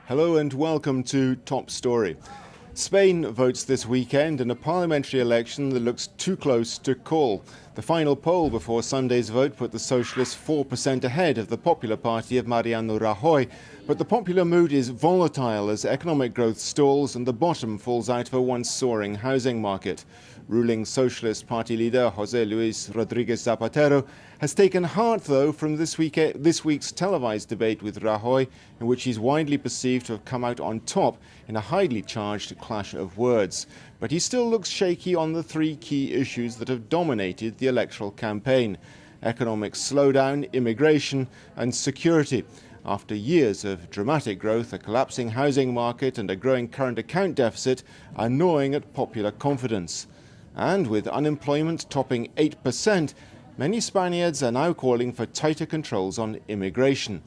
Hello and welcome to Top Story. Spain votes this weekend in a parliamentary election that looks too close to call. The final poll before Sunday's vote put the Socialists 4% ahead of the Popular Party of Mariano Rajoy, but the popular mood is volatile as economic growth stalls and the bottom falls out of a once soaring housing market. Ruling Socialist Party leader José Luis Rodríguez Zapatero has taken heart, though, from this week's televised debate with Rajoy, in which he's widely perceived to have come out on top in a highly charged clash of words. But he still looks shaky on the three key issues that have dominated the electoral campaign: economic slowdown, immigration and security. After years of dramatic growth, a collapsing housing market and a growing current account deficit are gnawing at popular confidence. And with unemployment topping 8%, many Spaniards are now calling for tighter controls on immigration.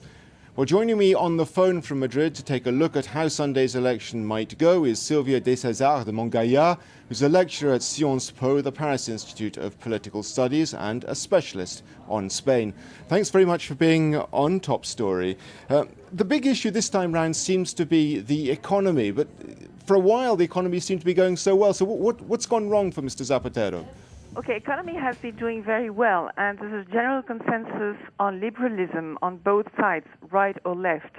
Well, joining me on the phone from Madrid to take a look at how Sunday's election might go is Sylvia de César de Montgaillard, who's a lecturer at Sciences Po, the Paris Institute of Political Studies, and a specialist on Spain. Thanks very much for being on Top Story. The big issue this time round seems to be the economy, but for a while the economy seemed to be going so well. So what's gone wrong for Mr. Zapatero? Okay, economy has been doing very well, and there's a general consensus on liberalism on both sides, right or left.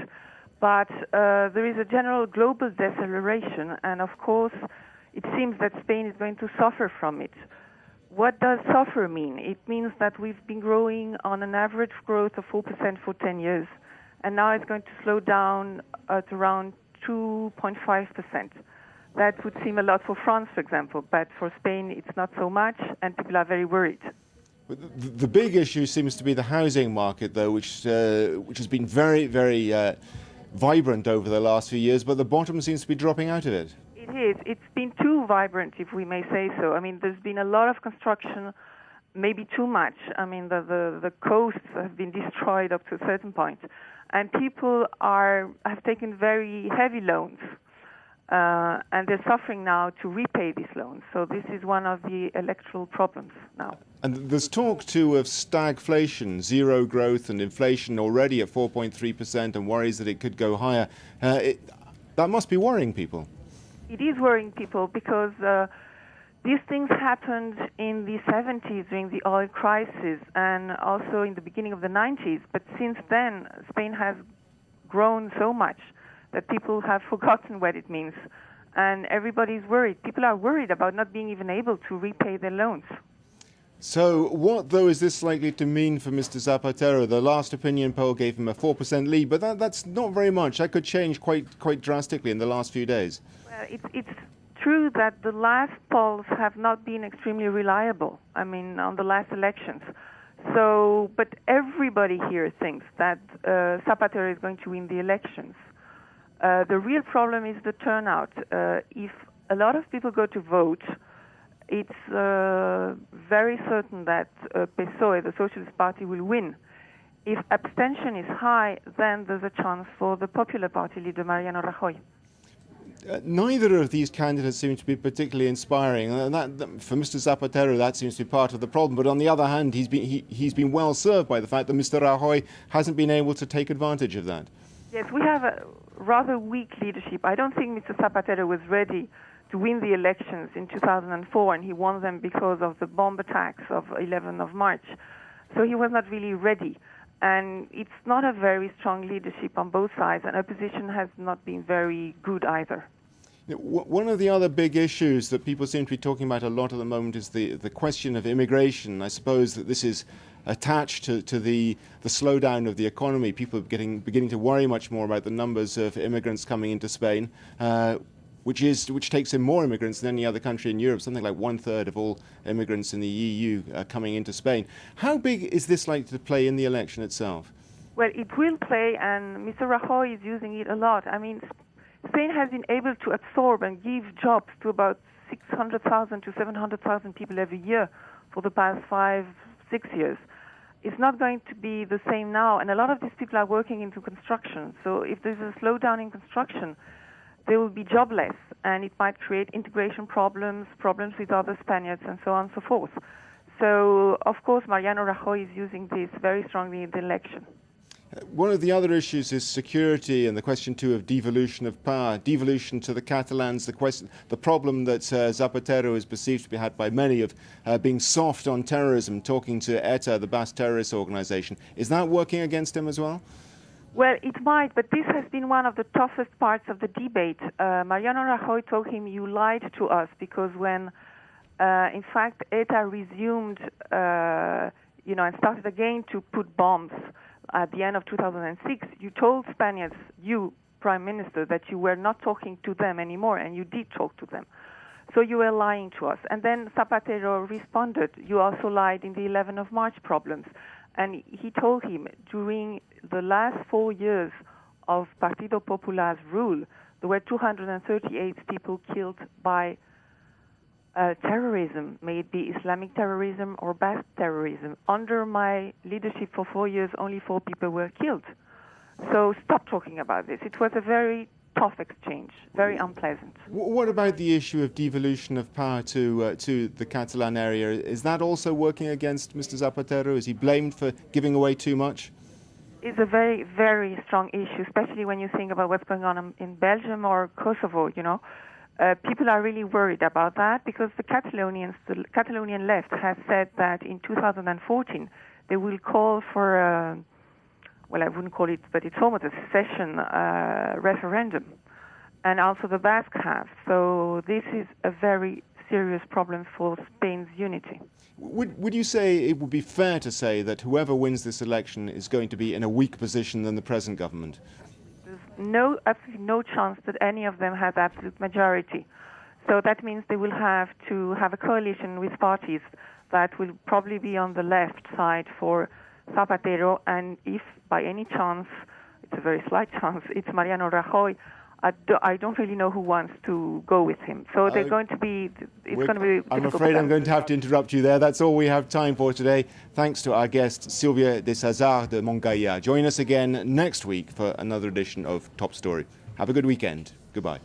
But there is a general global deceleration, and of course, it seems that Spain is going to suffer from it. What does suffer mean? It means that we've been growing on an average growth of 4% for 10 years, and now it's going to slow down at around 2.5%. That would seem a lot for France, for example, but for Spain it's not so much, and people are very worried. The big issue seems to be the housing market, though, which has been very, very vibrant over the last few years, but the bottom seems to be dropping out of it. It is. It's been too vibrant, if we may say so. I mean, there's been a lot of construction, maybe too much. I mean, the coasts have been destroyed up to a certain point, and people have taken very heavy loans. And they're suffering now to repay these loans. So this is one of the electoral problems now. And there's talk, too, of stagflation, zero growth and inflation already at 4.3% and worries that it could go higher. That must be worrying people. It is worrying people because these things happened in the 70s during the oil crisis and also in the beginning of the 90s. But since then, Spain has grown so much that people have forgotten what it means. And everybody's worried. People are worried about not being even able to repay their loans. So what, though, is this likely to mean for Mr. Zapatero? The last opinion poll gave him a 4% lead, but that's not very much. That could change quite drastically in the last few days. Well, it's true that the last polls have not been extremely reliable, I mean, on the last elections. So, but everybody here thinks that Zapatero is going to win the elections. The real problem is the turnout. If a lot of people go to vote, it's very certain that PSOE, the Socialist Party, will win. If abstention is high, then there's a chance for the Popular Party leader, Mariano Rajoy. Neither of these candidates seem to be particularly inspiring. For Mr. Zapatero, that seems to be part of the problem. But on the other hand, he's been well served by the fact that Mr. Rajoy hasn't been able to take advantage of that. Yes, we have a rather weak leadership. I don't think Mr. Zapatero was ready to win the elections in 2004, and he won them because of the bomb attacks of 11th of March. So he was not really ready. And it's not a very strong leadership on both sides, and opposition has not been very good either. One of the other big issues that people seem to be talking about a lot at the moment is the question of immigration. I suppose that this is attached to the slowdown of the economy. People are beginning to worry much more about the numbers of immigrants coming into Spain, which takes in more immigrants than any other country in Europe. Something like 1/3 of all immigrants in the EU are coming into Spain. How big is this likely to play in the election itself? Well, it will play, and Mr. Rajoy is using it a lot. I mean, Spain has been able to absorb and give jobs to about 600,000 to 700,000 people every year for the past 5-6 years. It's not going to be the same now, and a lot of these people are working into construction. So if there's a slowdown in construction, they will be jobless, and it might create integration problems with other Spaniards, and so on and so forth. So, of course, Mariano Rajoy is using this very strongly in the election. One of the other issues is security and the question too of devolution of power, devolution to the Catalans, the problem that Zapatero is perceived to be had by many of being soft on terrorism, talking to ETA, the Basque terrorist organization. Is that working against him as well? Well, it might, but this has been one of the toughest parts of the debate. Mariano Rajoy told him, you lied to us, because when, in fact, ETA resumed, and started again to put bombs at the end of 2006, you told Spaniards, you, Prime Minister, that you were not talking to them anymore, and you did talk to them. So you were lying to us. And then Zapatero responded, you also lied in the 11th of March problems. And he told him, during the last 4 years of Partido Popular's rule, there were 238 people killed by terrorism, may it be Islamic terrorism or Basque terrorism. Under my leadership for 4 years, only 4 people were killed. So stop talking about this. It was a very tough exchange, very unpleasant. What about the issue of devolution of power to the Catalan area? Is that also working against Mr. Zapatero? Is he blamed for giving away too much? It's a very, very strong issue, especially when you think about what's going on in Belgium or Kosovo, People are really worried about that because the Catalonian left has said that in 2014 they will call for I wouldn't call it, but it's almost a secession referendum. And also the Basques have. So this is a very serious problem for Spain's unity. Would you say it would be fair to say that whoever wins this election is going to be in a weaker position than the present government? There's absolutely no chance that any of them has absolute majority. So that means they will have to have a coalition with parties that will probably be on the left side for Zapatero, and if by any chance, it's a very slight chance, it's Mariano Rajoy, I don't really know who wants to go with him. So they're going to be, I'm afraid I'm going to have to interrupt you there. That's all we have time for today. Thanks to our guest, Sylvia de Sazar de Montgaillard. Join us again next week for another edition of Top Story. Have a good weekend. Goodbye.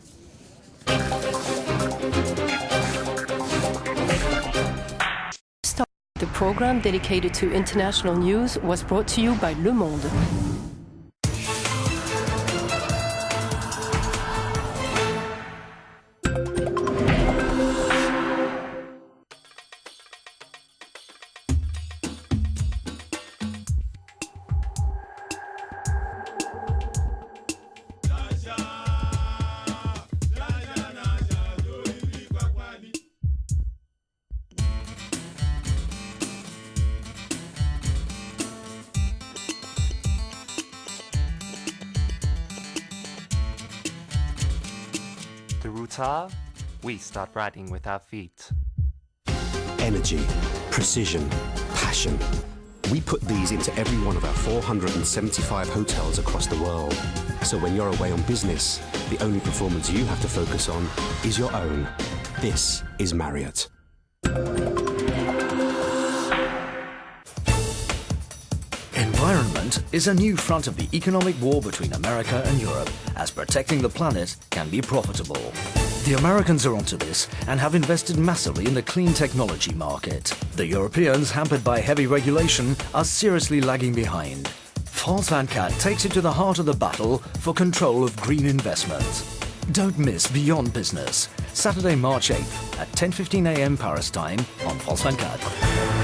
The program dedicated to international news was brought to you by Le Monde. The roots are, we start writing with our feet. Energy, precision, passion. We put these into every one of our 475 hotels across the world. So when you're away on business, the only performance you have to focus on is your own. This is Marriott. Environment is a new front of the economic war between America and Europe, as protecting the planet can be profitable. The Americans are onto this and have invested massively in the clean technology market. The Europeans, hampered by heavy regulation, are seriously lagging behind. France24 takes you to the heart of the battle for control of green investment. Don't miss Beyond Business, Saturday, March 8th at 10:15 a.m. Paris time on France24.